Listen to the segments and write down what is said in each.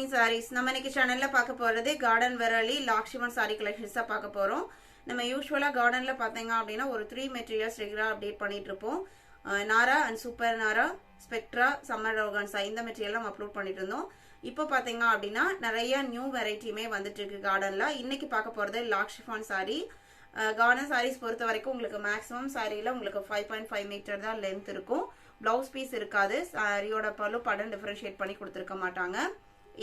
Evergreen Sarees. நம்ம இன்னைக்கு சேனல்ல பார்க்க போறது garden Vareli Lock Chiffon saree collections தான் பார்க்க போறோம். நம்ம யூசுவலா gardenல பாத்தீங்க அப்படினா ஒரு 3 materials ரெகுலரா அப்டேட் பண்ணிட்டு இருப்போம். நாரா and super Nara, spectra, summer organza இந்த மெட்டீரியல்லாம் அப்லோட் பண்ணிட்டு இருந்தோம். இப்போ பாத்தீங்க அப்படினா நிறைய நியூ வெரைட்டிமே வந்துட்டு இருக்கு gardenல. இன்னைக்கு பார்க்க போறது Lock Chiffon saree. garden sarees பொறுத்த வரைக்கும் உங்களுக்கு மேக்ஸிமம் சாரியில உங்களுக்கு 5.5 மீட்டர் தான் லென்த் இருக்கும். ப்ளவுஸ் பீஸ் இருக்காது. சாரியோட பல்லு படம் டிஃபரன்ஷியேட் பண்ணி கொடுத்துருக்க மாட்டாங்க.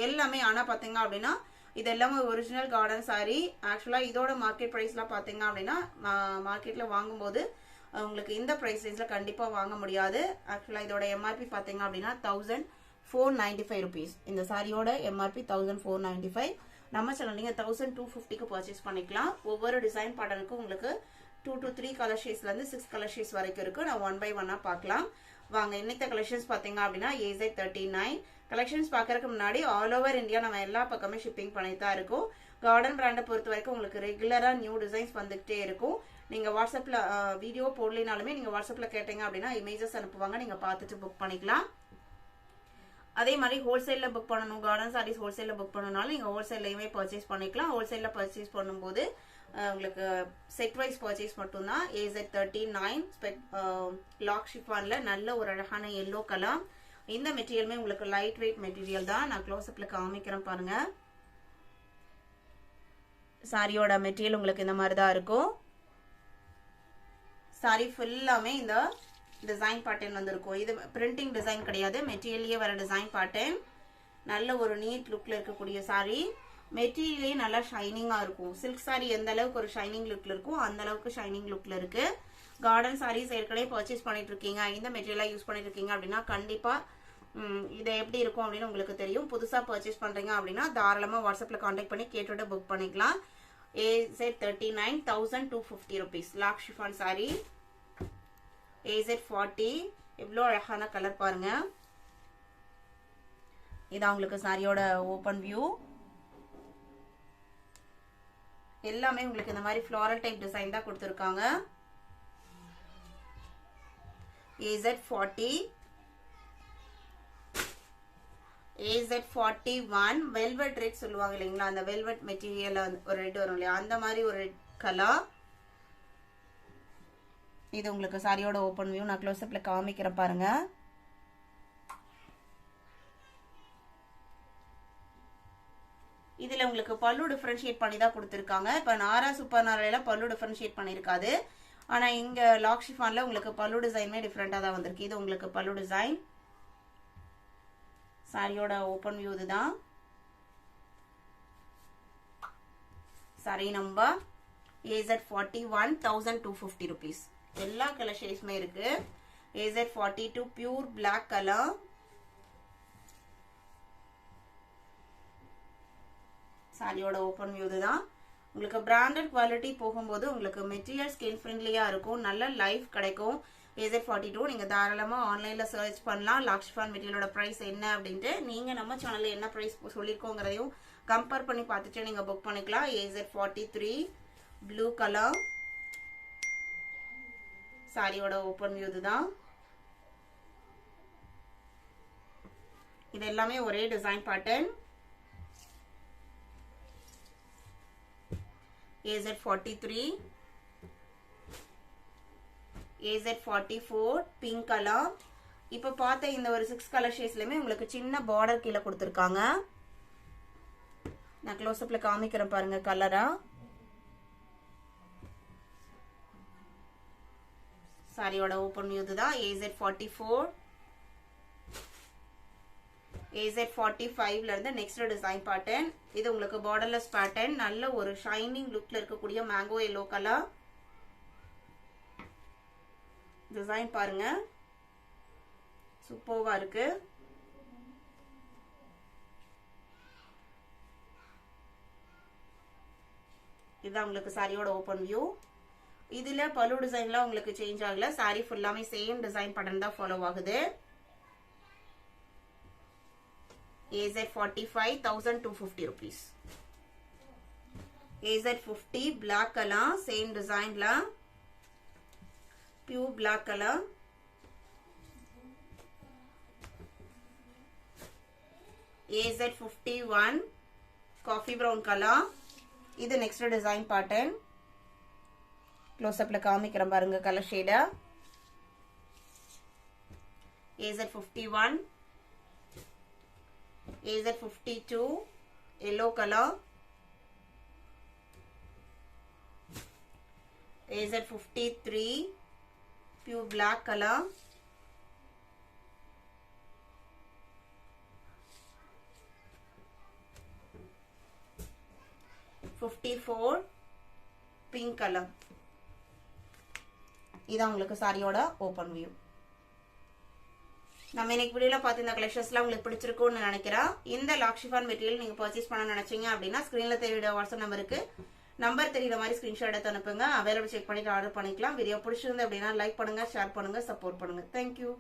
எல்லாமே ஆனா பாத்தீங்க அப்படின்னா இது எல்லாமே ஒரிஜினல் கார்டன் சாரி. ஆக்சுவலா இதோட மார்க்கெட் பிரைஸ்லாம் பாத்தீங்க அப்படின்னா மார்க்கெட்ல வாங்கும்போது உங்களுக்கு இந்த பிரைஸ் ரேஞ்ச்ல கண்டிப்பா வாங்க முடியாது. ஆக்சுவலா இதோட எம்ஆர்பி பாத்தீங்க அப்படின்னா 1495 rupees. இந்த சாரியோட எம்ஆர்பி 1495. நம்ம சேனல் நீங்க 1250க்கு பர்ச்சேஸ் பண்ணிக்கலாம். ஒவ்வொரு டிசைன் பேட்டர்னுக்கும் உங்களுக்கு 2 to 3 கலர் ஷேட்ஸ்ல இருந்து 6 கலர் ஷேட்ஸ் வரைக்கும் இருக்கு. நான் 1 by 1 பார்க்கலாம். வாங்க இன்னைக்கு கலெக்ஷன்ஸ் பாத்தீங்க அப்படின்னா AZ39 கலெக்ஷன்ஸ் பார்க்கறதுக்கு முன்னாடி ஆல் ஓவர் இந்தியா நம்ம எல்லா பக்கமே ஷிப்பிங் பண்ணிட்டு தான் இருக்கும். கார்டன் பிராண்டை பொறுத்த வரைக்கும் உங்களுக்கு ரெகுலரா நியூ டிசைன்ஸ் வந்துகிட்டே இருக்கும். நீங்க வாட்ஸ்அப்ல வீடியோ போடலினாலுமே நீங்க வாட்ஸ்அப்ல கேட்டீங்க அப்படின்னா இமேஜஸ் அனுப்புவாங்க, நீங்க பார்த்துட்டு புக் பண்ணிக்கலாம். அதே மாதிரி ஹோல்சேல்ல புக் பண்ணணும், கார்டன் சாரீஸ் ஹோல்சேல்ல புக் பண்ணனாலும் நீங்க ஹோல்சேல்லையுமே பர்ச்சேஸ் பண்ணிக்கலாம். ஹோல்சேல்ல பர்ச்சேஸ் பண்ணும்போது உங்களுக்கு செட் வைஸ் பர்ச்சேஸ் மட்டும்தான். AZ39 லாக் ஷிஃபான்ல நல்ல ஒரு அழகான எல்லோ கலர். இந்த மெட்டீரியலுமே உங்களுக்கு லைட் வெயிட் மெட்டீரியல் தான். நான் க்ளோஸ்அப்ல காமிக்கிறேன் பாருங்க. சாரியோட மெட்டீரியல் உங்களுக்கு இந்த மாதிரி தான் இருக்கும். சாரி ஃபுல்லாமே இந்த டிசைன் பேட்டர்ன் வந்திருக்கும். இது பிரிண்டிங் டிசைன் கிடையாது, மெட்டீரியலே வர டிசைன் பேட்டர்ன். நல்ல ஒரு நீட் லுக்ல இருக்கக்கூடிய சாரி. மெட்டீரியலே நல்லா ஷைனிங்கா இருக்கும். சில்க் சாரி எந்த அளவுக்கு ஒரு ஷைனிங் லுக்ல இருக்கும் அந்த அளவுக்கு ஷைனிங் லுக்ல இருக்கு. கார்டன் சாரீஸ் ஏற்கனவே பர்ச்சேஸ் பண்ணிட்டு இருக்கீங்க, இந்த மெட்டீரியலா யூஸ் பண்ணிட்டு இருக்கீங்க அப்படின்னா கண்டிப்பா இது எப்படி இருக்கும் அப்படின்னு உங்களுக்கு தெரியும். புதுசா பர்ச்சேஸ் பண்றீங்க அப்படின்னா தாராளமா வாட்ஸ்அப்ல கான்டாக்ட் பண்ணி கேட்டுட்டு புக் பண்ணிக்கலாம். AZ39 1250 rupees lock chiffon sorry. AZ40 எவ்வளோ அழகான கலர் பாருங்க. இதான் உங்களுக்கு சாரியோட ஓபன் வியூ. எல்லாமே உங்களுக்கு இந்த மாதிரி ஃப்ளாரல் டைப் டிசைன் தான் கொடுத்துருக்காங்க. AZ40 AZ41 வெல்வெட் ரெட் சொல்லுவாங்க இல்லைங்களா, அந்த வெல்வெட் மெட்டீரியல் ஒரு ரெட் வரும் இல்லையா, அந்த மாதிரி ஒரு ரெட் கலர். இது உங்களுக்கு சாரியோட ஓபன் வியூ. நான் க்ளோஸ்அப்ல காமிக்கிறேன் பாருங்க. இதுல உங்களுக்கு பல்லு டிஃபரன்ஷியேட் பண்ணி தான் கொடுத்துருக்காங்க. இப்ப நாரா சூப்பர் நாராயில பல்லு டிஃபரன்ஷியேட் பண்ணிருக்காது. ஆனா இங்க லாக் ஷிஃபான்ல உங்களுக்கு பல்லு டிசைனுமே டிஃபரெண்டா தான் வந்திருக்கு. இது உங்களுக்கு பல்லு டிசைன். சாரியோட ஓபன் வியூ இதுதான். Sari number AZ41 1250 rupees. எல்லா கலர் ஷேட்ஸ்மே இருக்கு. AZ42 pure black colour. சாரியோட ஓபன் வியூ இதுதான். உங்களுக்கு பிராண்டட் குவாலிட்டி போகும்போது உங்களுக்கு மெட்டீரியல் ஸ்கின் ஃப்ரெண்ட்லியா இருக்கும், நல்ல லைஃப் கிடைக்கும். AZ42 நீங்க தாராளமா ஆன்லைன்ல சர்ச் பண்ணலாம். லாக் ஷிஃபான் மெட்டீரியலோட பிரைஸ் என்ன அப்படின்ட்டு நீங்க நம்ம சேனல்ல என்ன பிரைஸ் சொல்லிருக்கோங்கிறதையும் கம்பேர் பண்ணி பார்த்துட்டு நீங்க புக் பண்ணிக்கலாம். AZ43 blue colour. சாரியோட ஓபன் வியூ இதுதான். இது எல்லாமே ஒரே design pattern. AZ43 AZ44 pink colour. இப்ப பார்த்த இந்த ஒரு 6 கலர் ஷேட்ஸ்லயுமே உங்களுக்கு சின்ன பார்டர் கீழே கொடுத்துருக்காங்க. நான் க்ளோஸ்அப்ல காமிக்கிறேன் பாருங்க கலரா. சாரியோட ஓபன் வியூ இதுதான். AZ44 AZ45ல இருந்து நெக்ஸ்ட் டிசைன் பேட்டர்ன். இது உங்களுக்கு பார்டர்லெஸ் பேட்டர்ன். நல்ல ஒரு ஷைனிங் லுக்ல இருக்கக்கூடிய மேங்கோ எல்லோ கலர் டிசைன் பாருங்க, சூப்பர்வா இருக்கு. இதுதான் உங்களுக்கு சாரியோட ஓபன் வியூ. இதுல பல்லு டிசைன்லாம் உங்களுக்கு சேஞ்ச் ஆகல. சாரி ஃபுல்லாமே சேம் டிசைன் பேட்டர்ன் தான் ஃபாலோ ஆகுது. AZ45 1250 rupees. AZ50 black color, same design la, pure black color. AZ51 coffee brown color. இது next design pattern. Close up ல காமிக்கிறேன் பாருங்க color shade. AZ51, AZ52 yellow color, AZ53 pure black color, #54 pink color. இதான் உங்களுக்கு சாரியோட open view. நம்ம இன்னைக்கு வீடியோல பார்த்த இந்த கலெக்ஷன்ஸ்லாம் உங்களுக்கு பிடிச்சிருக்கும்னு நினைக்கிறேன். இந்த லாக் ஷிஃபான் மெட்டீரியல் நீங்க பர்ச்சேஸ் பண்ண நினைச்சீங்க அப்படின்னா ஸ்கிரீன்ல தெரியுற வாட்ஸ்அப் நம்பருக்கு நம்பர் தெரியுற மாதிரி ஸ்கிரீன்ஷாட் எடுத்து அனுப்புங்க. அவைலபிள் செக் பண்ணிட்டு ஆர்டர் பண்ணிக்கலாம். வீடியோ பிடிச்சிருந்து அப்படின்னா லைக் பண்ணுங்க, ஷேர் பண்ணுங்க, சப்போர்ட் பண்ணுங்க. தேங்க்யூ.